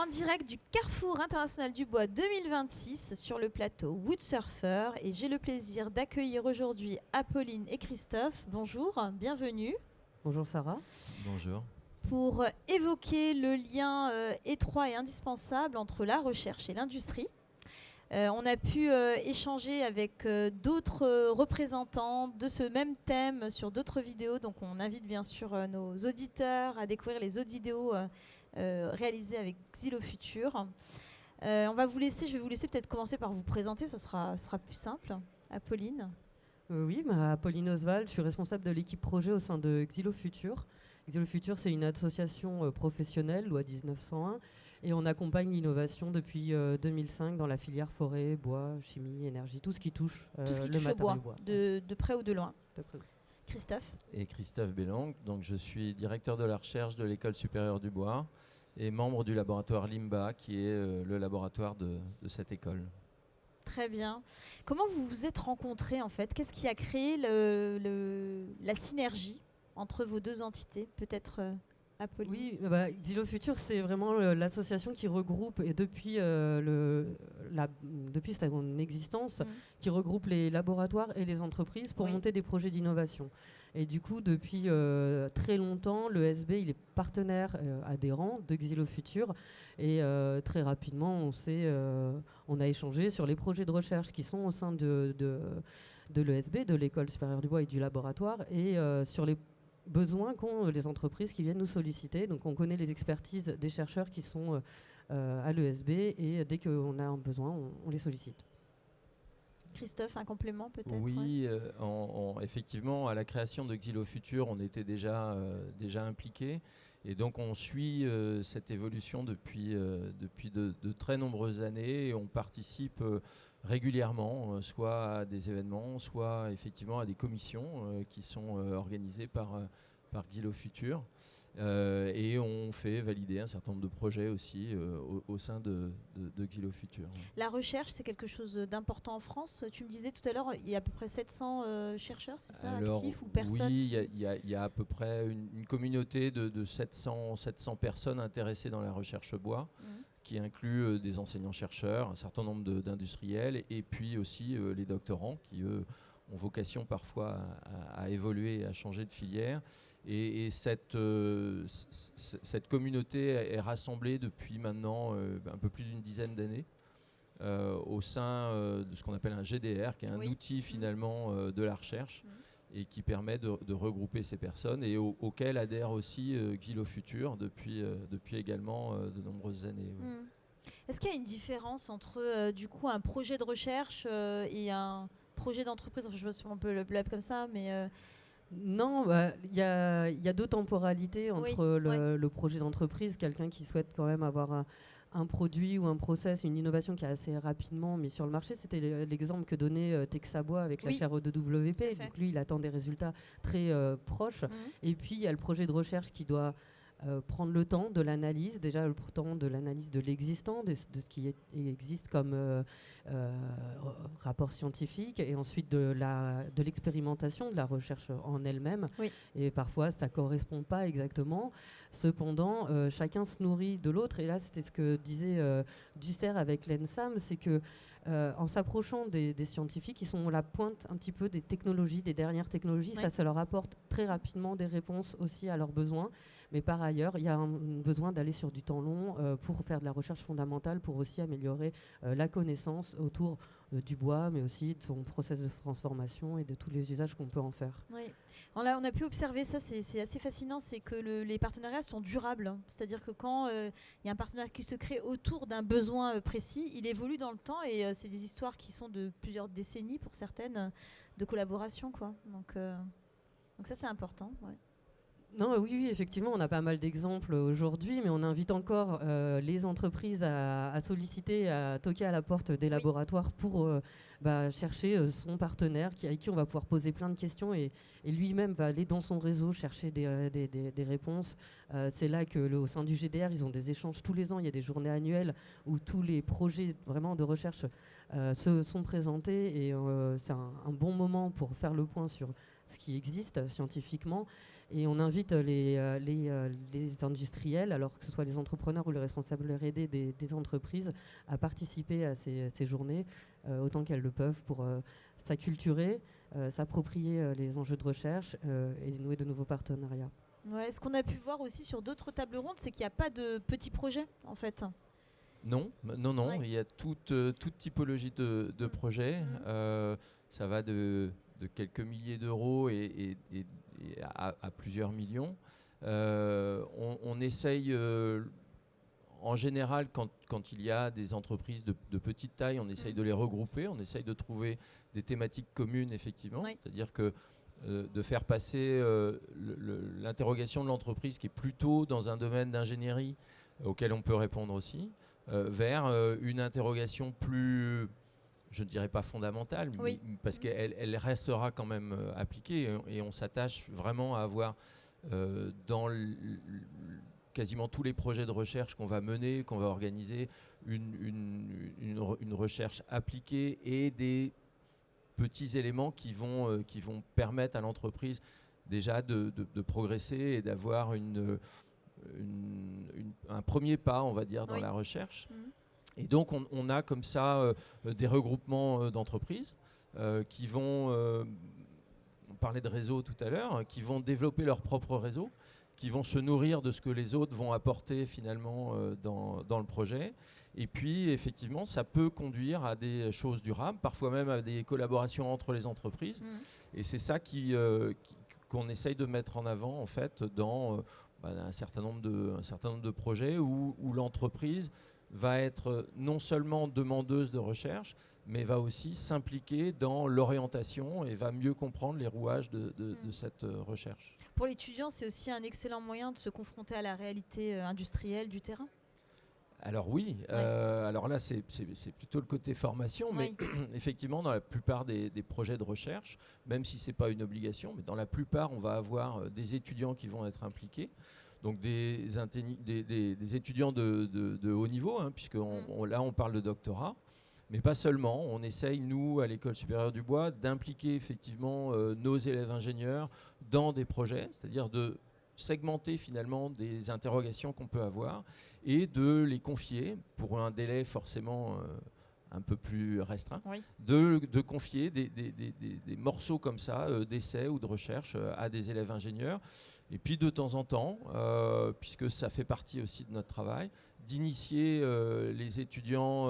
direct du Carrefour International du Bois 2026 sur le plateau Woodsurfer et j'ai le plaisir d'accueillir aujourd'hui Apolline et Christophe. Bonjour, bienvenue. Bonjour Sarah. Bonjour. Pour évoquer le lien étroit et indispensable entre la recherche et l'industrie. On a pu échanger avec d'autres représentants de ce même thème sur d'autres vidéos. Donc on invite bien sûr nos auditeurs à découvrir les autres vidéos réalisées avec Xylofutur. Je vais vous laisser peut-être commencer par vous présenter, ce sera plus simple. Apolline. Oui, Apolline Oswald, je suis responsable de l'équipe projet au sein de Xylofutur. Xylofutur, c'est une association professionnelle, loi 1901, et on accompagne l'innovation depuis 2005 dans la filière forêt, bois, chimie, énergie, tout ce qui touche le matériau bois. De près ou de loin. De près. Christophe. Et Christophe Bellang, donc je suis directeur de la recherche de l'École supérieure du bois et membre du laboratoire LIMBA, qui est le laboratoire de cette école. Très bien. Comment vous vous êtes rencontrés en fait? Qu'est-ce qui a créé la synergie entre vos deux entités? Peut-être Apolline. Oui, Xylofutur, c'est vraiment l'association qui regroupe, et depuis son existence, qui regroupe les laboratoires et les entreprises pour monter des projets d'innovation. Et du coup, depuis très longtemps, le SB il est partenaire adhérent de Xylofutur. Et très rapidement, on a échangé sur les projets de recherche qui sont au sein de l'ESB, de l'École supérieure du bois et du laboratoire, et sur les besoins qu'ont les entreprises qui viennent nous solliciter. Donc on connaît les expertises des chercheurs qui sont à l'ESB, et dès qu'on a un besoin, on les sollicite. Christophe, un complément peut-être? Oui, effectivement, à la création de Xylofutur, on était déjà impliqués. Et donc on suit cette évolution depuis de très nombreuses années, et on participe régulièrement, soit à des événements, soit effectivement à des commissions qui sont organisées par Xylofutur. Et on fait valider un certain nombre de projets aussi au sein de Xylofutur. La recherche, c'est quelque chose d'important en France. Tu me disais tout à l'heure, il y a à peu près 700 chercheurs, c'est ça, actifs ou personnes? Oui, il y a à peu près une communauté de 700 personnes intéressées dans la recherche bois, qui inclut des enseignants-chercheurs, un certain nombre d'industriels, et puis aussi les doctorants qui, eux, ont vocation parfois à évoluer et à changer de filière. Et cette communauté est rassemblée depuis maintenant un peu plus d'une dizaine d'années au sein de ce qu'on appelle un GDR, qui est un outil finalement de la recherche et qui permet de regrouper ces personnes, et auquel adhère aussi Xylofutur depuis également de nombreuses années. Oui. Est-ce qu'il y a une différence entre du coup un projet de recherche et un projet d'entreprise? Enfin, je me souviens un peu le comme ça, mais... Non, il y a deux temporalités entre le projet d'entreprise, quelqu'un qui souhaite quand même avoir un produit ou un process, une innovation qui est assez rapidement mis sur le marché. C'était l'exemple que donnait Texabois avec la chaire E2WP. Donc lui, il attend des résultats très proches. Et puis, il y a le projet de recherche qui doit prendre le temps de l'analyse, déjà le temps de l'analyse de l'existant, de ce qui existe comme rapport scientifique, et ensuite de l'expérimentation, de la recherche en elle-même. Et parfois, ça ne correspond pas exactement. Cependant, chacun se nourrit de l'autre. Et là, c'était ce que disait Dussert avec l'ENSAM, c'est que en s'approchant des scientifiques qui sont à la pointe un petit peu des technologies, des dernières technologies, ça leur apporte très rapidement des réponses aussi à leurs besoins. Mais par ailleurs, il y a un besoin d'aller sur du temps long pour faire de la recherche fondamentale, pour aussi améliorer la connaissance autour du bois, mais aussi de son process de transformation et de tous les usages qu'on peut en faire. Oui. On a pu observer ça, c'est assez fascinant, c'est que les partenariats sont durables. C'est-à-dire que quand il y a un partenariat qui se crée autour d'un besoin précis, il évolue dans le temps, et c'est des histoires qui sont de plusieurs décennies pour certaines de collaboration, quoi. Donc ça, c'est important. Ouais. Non, oui, effectivement, on a pas mal d'exemples aujourd'hui, mais on invite encore les entreprises à solliciter, à toquer à la porte des laboratoires pour chercher son partenaire avec qui on va pouvoir poser plein de questions, et lui-même va aller dans son réseau chercher des réponses. C'est là qu'au sein du GDR, ils ont des échanges tous les ans. Il y a des journées annuelles où tous les projets vraiment de recherche se sont présentés, et c'est un bon moment pour faire le point sur ce qui existe scientifiquement. Et on invite les industriels, alors que ce soit les entrepreneurs ou les responsables R&D des entreprises, à participer à ces journées autant qu'elles le peuvent pour s'acculturer, s'approprier les enjeux de recherche et nouer de nouveaux partenariats. Ouais, ce qu'on a pu voir aussi sur d'autres tables rondes, c'est qu'il n'y a pas de petits projets en fait. Non, ouais. Il y a toute typologie de projets. Ça va de quelques milliers d'euros et à plusieurs millions. On essaye, en général, quand il y a des entreprises de petite taille, on essaye de les regrouper, on essaye de trouver des thématiques communes, effectivement. Oui. C'est-à-dire que de faire passer l'interrogation de l'entreprise, qui est plutôt dans un domaine d'ingénierie auquel on peut répondre aussi, vers une interrogation plus, je ne dirais pas fondamentale, oui. mais parce qu'elle restera quand même appliquée, et on s'attache vraiment à avoir dans quasiment tous les projets de recherche qu'on va mener, qu'on va organiser, une recherche appliquée et des petits éléments qui vont permettre à l'entreprise déjà de progresser et d'avoir un premier pas, on va dire, dans la recherche. Et donc on a comme ça des regroupements d'entreprises qui vont, on parlait de réseau tout à l'heure, qui vont développer leur propre réseau, qui vont se nourrir de ce que les autres vont apporter finalement dans le projet. Et puis effectivement, ça peut conduire à des choses durables, parfois même à des collaborations entre les entreprises. Et c'est ça qu'on essaye de mettre en avant en fait dans un certain nombre de projets où l'entreprise va être non seulement demandeuse de recherche, mais va aussi s'impliquer dans l'orientation et va mieux comprendre les rouages de cette recherche. Pour l'étudiant, c'est aussi un excellent moyen de se confronter à la réalité industrielle du terrain. Alors oui, alors là c'est plutôt le côté formation, mais effectivement dans la plupart des projets de recherche, même si ce n'est pas une obligation, mais dans la plupart on va avoir des étudiants qui vont être impliqués. Donc des étudiants de haut niveau, hein, puisque là on parle de doctorat, mais pas seulement. On essaye, nous, à l'École supérieure du bois, d'impliquer effectivement nos élèves ingénieurs dans des projets, c'est-à-dire de segmenter finalement des interrogations qu'on peut avoir et de les confier, pour un délai forcément un peu plus restreint, de confier des morceaux comme ça, d'essais ou de recherche à des élèves ingénieurs. Et puis de temps en temps, puisque ça fait partie aussi de notre travail, d'initier les étudiants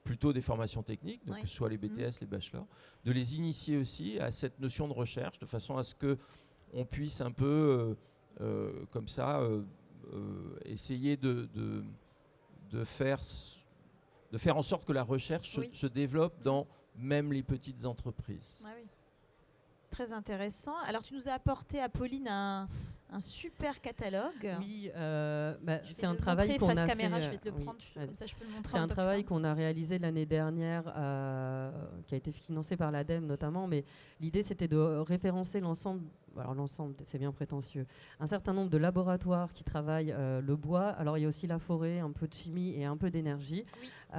plutôt des formations techniques, donc que ce soit les BTS, les bachelors, de les initier aussi à cette notion de recherche, de façon à ce qu'on puisse un peu, comme ça, essayer de faire en sorte que la recherche se développe dans même les petites entreprises. Ah oui. Très intéressant. Alors, tu nous as apporté, Apolline, un super catalogue. Oui, c'est un travail qu'on a caméra, fait. Je vais te le prendre, comme ça je peux le montrer. C'est un travail qu'on a réalisé l'année dernière, qui a été financé par l'ADEME notamment, mais l'idée c'était de référencer l'ensemble, alors l'ensemble c'est bien prétentieux, un certain nombre de laboratoires qui travaillent le bois. Alors il y a aussi la forêt, un peu de chimie et un peu d'énergie, et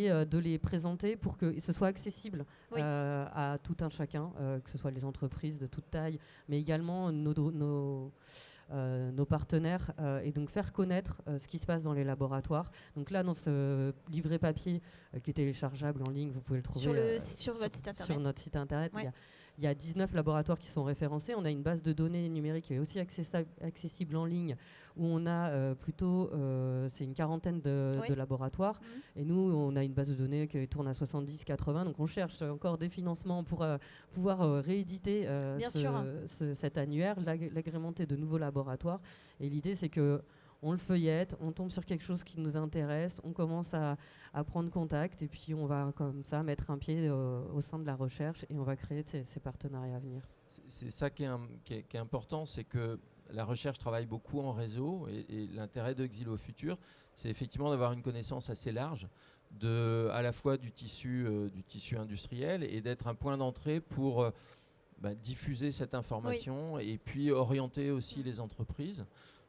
de les présenter pour que ce soit accessible à tout un chacun, que ce soit les entreprises de toute taille, mais également nos partenaires, et donc faire connaître ce qui se passe dans les laboratoires. Donc là, dans ce livret papier qui est téléchargeable en ligne, vous pouvez le trouver sur votre site internet. Sur notre site internet. Il y a 19 laboratoires qui sont référencés. On a une base de données numérique qui est aussi accessible en ligne, où on a c'est une quarantaine de laboratoires. Et nous, on a une base de données qui tourne à 70-80. Donc on cherche encore des financements pour pouvoir rééditer cet annuaire, l'agrémenter de nouveaux laboratoires. Et l'idée, c'est que on le feuillette, on tombe sur quelque chose qui nous intéresse, on commence à prendre contact, et puis on va comme ça mettre un pied au sein de la recherche, et on va créer ces partenariats à venir. C'est ça qui est important, c'est que la recherche travaille beaucoup en réseau, et l'intérêt de Xylo Futur, c'est effectivement d'avoir une connaissance assez large à la fois du tissu industriel, et d'être un point d'entrée pour diffuser cette information et puis orienter aussi les entreprises.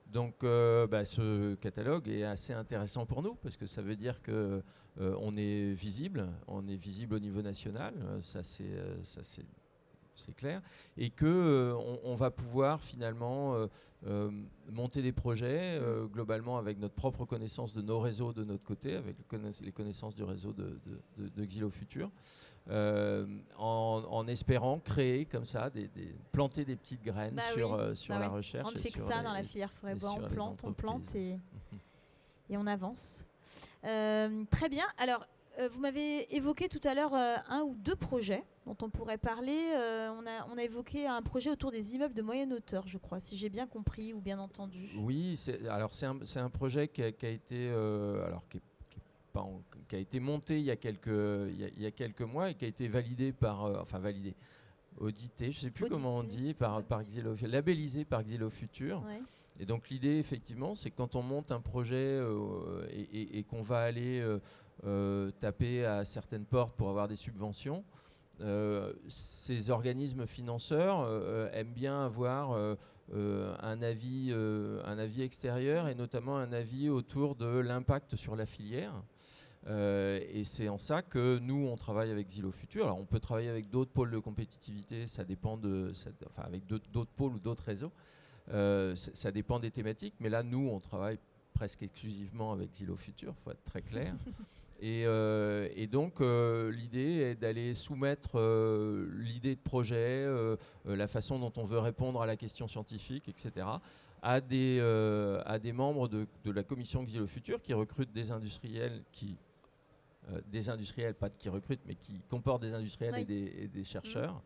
Donc ce catalogue est assez intéressant pour nous, parce que ça veut dire qu'on est visible au niveau national. Ça c'est c'est clair, et que on va pouvoir finalement monter des projets globalement avec notre propre connaissance de nos réseaux de notre côté, avec les connaissances du réseau de Xylo Futur, en espérant créer comme ça, planter des petites graines sur la recherche. On ne fait que ça dans la filière forêt bois, on plante et on avance. Très bien. Alors, vous m'avez évoqué tout à l'heure un ou deux projets dont on pourrait parler. On a évoqué un projet autour des immeubles de moyenne hauteur, je crois, si j'ai bien compris ou bien entendu. Oui, c'est un projet qui a été, qui a été monté il y a quelques mois et qui a été validé audité, je ne sais plus comment on dit, par Xylo, labellisé par Xylo Futur. Ouais. Et donc l'idée, effectivement, c'est que quand on monte un projet et qu'on va aller taper à certaines portes pour avoir des subventions, ces organismes financeurs aiment bien avoir un avis extérieur et notamment un avis autour de l'impact sur la filière. Et c'est en ça que nous, on travaille avec Xylo Futur. Alors, on peut travailler avec d'autres pôles de compétitivité, ça dépend avec d'autres pôles ou d'autres réseaux. Ça dépend des thématiques, mais là, nous, on travaille presque exclusivement avec Xylo Futur, il faut être très clair. Et donc, l'idée est d'aller soumettre l'idée de projet, la façon dont on veut répondre à la question scientifique, etc., à des membres de la commission Xylo Futur qui recrutent des industriels qui recrutent, mais qui comportent des industriels et des chercheurs,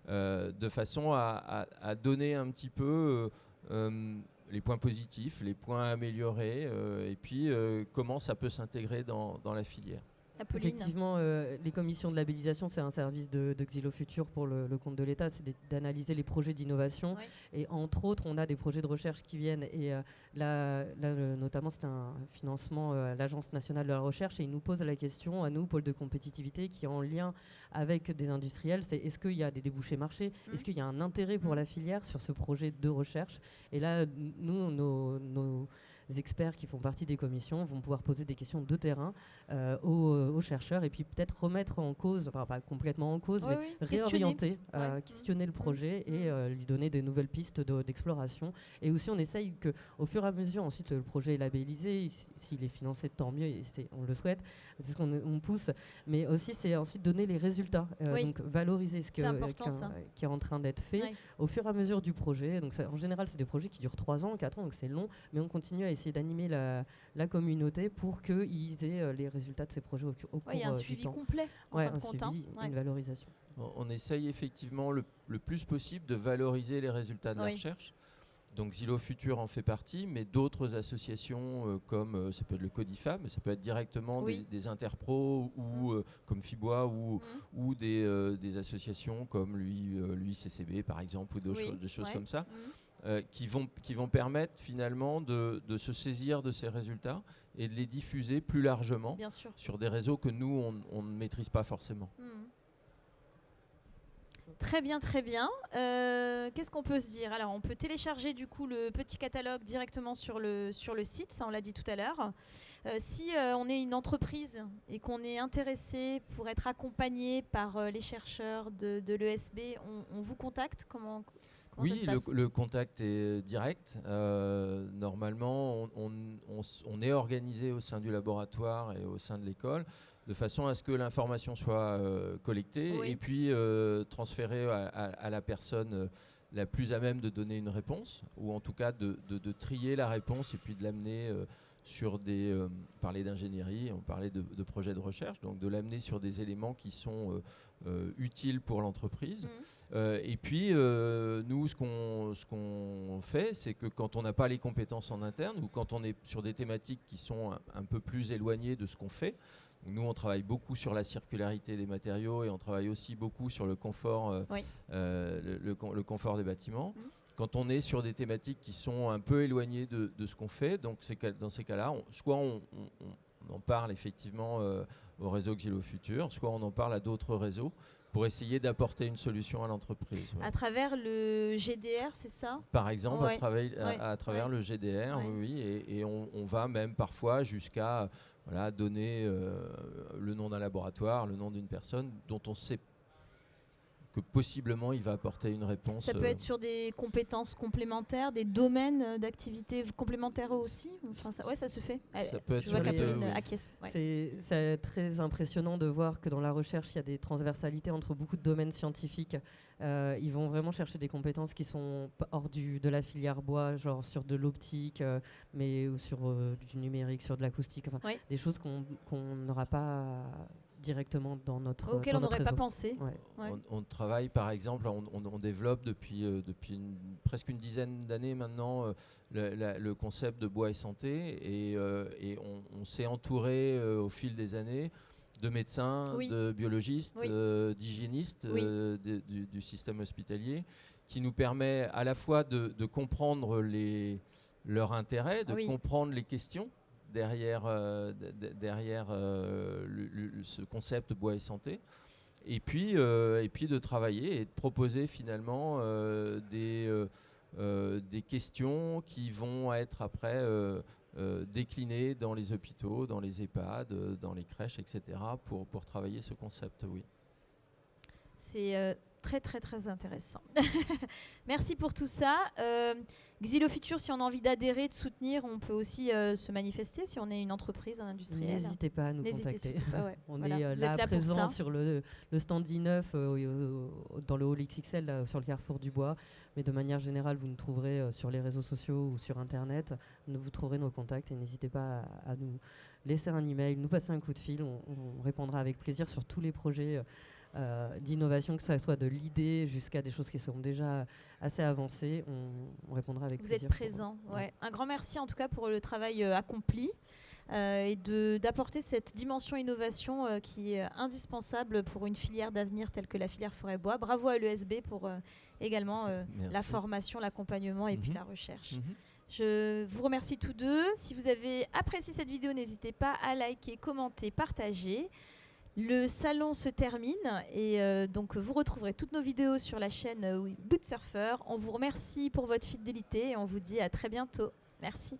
de façon à donner un petit peu les points positifs, les points améliorés, et puis comment ça peut s'intégrer dans la filière. Apolline. Effectivement, les commissions de labellisation, c'est un service de Xylo Futur pour le compte de l'État, c'est d'analyser les projets d'innovation. Oui. Et entre autres, on a des projets de recherche qui viennent. Et là, notamment, c'est un financement à l'Agence nationale de la recherche. Et ils nous posent la question, à nous, pôle de compétitivité, qui est en lien avec des industriels, c'est est-ce qu'il y a des débouchés marchés, est-ce qu'il y a un intérêt pour la filière sur ce projet de recherche. Et là, nous, nos experts qui font partie des commissions vont pouvoir poser des questions de terrain aux chercheurs et puis peut-être remettre en cause, enfin pas complètement en cause, mais réorienter, questionner le projet et lui donner des nouvelles pistes d'exploration. Et aussi on essaye qu'au fur et à mesure, ensuite le projet est labellisé, s'il est financé tant mieux, et on le souhaite, c'est ce qu'on pousse, mais aussi c'est ensuite donner les résultats, donc valoriser ce qui est en train d'être fait au fur et à mesure du projet. Donc en général c'est des projets qui durent 3 ans, 4 ans, donc c'est long, mais on continue à essayer d'animer la communauté pour qu'ils aient les résultats de ces projets au cours du temps. Il y a un suivi complet, en fin de compte. Une valorisation. On essaye effectivement le plus possible de valoriser les résultats de la recherche. Donc Xylo Futur en fait partie, mais d'autres associations comme ça peut être le Codifab, mais ça peut être directement des interpros ou comme Fibois ou des associations comme l'UICCB par exemple ou des choses comme ça. Qui vont permettre finalement de se saisir de ces résultats et de les diffuser plus largement sur des réseaux que nous, on ne maîtrise pas forcément. Très bien, très bien. Qu'est-ce qu'on peut se dire ? Alors, on peut télécharger du coup le petit catalogue directement sur le site, ça on l'a dit tout à l'heure. Si on est une entreprise et qu'on est intéressé pour être accompagné par les chercheurs de l'ESB, on vous contacte ? Comment oui, le contact est direct. Normalement, on est organisé au sein du laboratoire et au sein de l'école de façon à ce que l'information soit collectée et puis transférée à la personne la plus à même de donner une réponse, ou en tout cas de trier la réponse et puis de l'amener sur on parlait d'ingénierie, on parlait de projets de recherche, donc de l'amener sur des éléments qui sont utiles pour l'entreprise. Et puis, nous, ce qu'on fait, c'est que quand on n'a pas les compétences en interne ou quand on est sur des thématiques qui sont un peu plus éloignées de ce qu'on fait, nous, on travaille beaucoup sur la circularité des matériaux et on travaille aussi beaucoup sur le confort, le confort des bâtiments. Quand on est sur des thématiques qui sont un peu éloignées de ce qu'on fait, donc dans ces cas-là, soit on en parle effectivement au réseau Xylo Futur, soit on en parle à d'autres réseaux pour essayer d'apporter une solution à l'entreprise. À travers le GDR, c'est ça ? Par exemple, à travers le GDR, oui, et on va même parfois jusqu'à donner le nom d'un laboratoire, le nom d'une personne dont on sait que possiblement il va apporter une réponse. Ça peut être sur des compétences complémentaires, des domaines d'activité complémentaires aussi. Enfin, ça se fait. Ça peut être je vois sur les deux. qu'Apolline acquiesce. Ouais. C'est très impressionnant de voir que dans la recherche, il y a des transversalités entre beaucoup de domaines scientifiques. Ils vont vraiment chercher des compétences qui sont hors de la filière bois, genre sur de l'optique, mais ou sur du numérique, sur de l'acoustique, enfin, des choses qu'on n'aura pas directement dans notre auquel on n'aurait pas pensé. Ouais. On travaille par exemple, on développe depuis presque une dizaine d'années maintenant le concept de bois et santé, et on s'est entouré au fil des années de médecins, de biologistes, d'hygiénistes du système hospitalier, qui nous permet à la fois de comprendre leurs intérêts, de comprendre les questions derrière ce concept bois et santé, et puis de travailler et de proposer finalement des questions qui vont être après déclinées dans les hôpitaux, dans les EHPAD, dans les crèches, etc. pour travailler ce concept, oui. C'est très très très intéressant. Merci pour tout ça. Xylofutur, si on a envie d'adhérer, de soutenir, on peut aussi se manifester si on est une entreprise, un industriel. N'hésitez pas à nous contacter. Pas, on est là présent sur le stand I9 dans le hall XXL là, sur le Carrefour du Bois, mais de manière générale vous nous trouverez sur les réseaux sociaux ou sur internet, vous trouverez nos contacts, et n'hésitez pas à nous laisser un email, nous passer un coup de fil, on répondra avec plaisir sur tous les projets d'innovation, que ce soit de l'idée jusqu'à des choses qui sont déjà assez avancées. On répondra avec plaisir. Vous êtes présent. Un grand merci en tout cas pour le travail accompli et d'apporter cette dimension innovation qui est indispensable pour une filière d'avenir telle que la filière forêt-bois. Bravo à l'ESB pour également la formation, l'accompagnement et puis la recherche. Je vous remercie tous deux. Si vous avez apprécié cette vidéo, n'hésitez pas à liker, commenter, partager. Le salon se termine et donc vous retrouverez toutes nos vidéos sur la chaîne Bootsurfer. On vous remercie pour votre fidélité et on vous dit à très bientôt. Merci.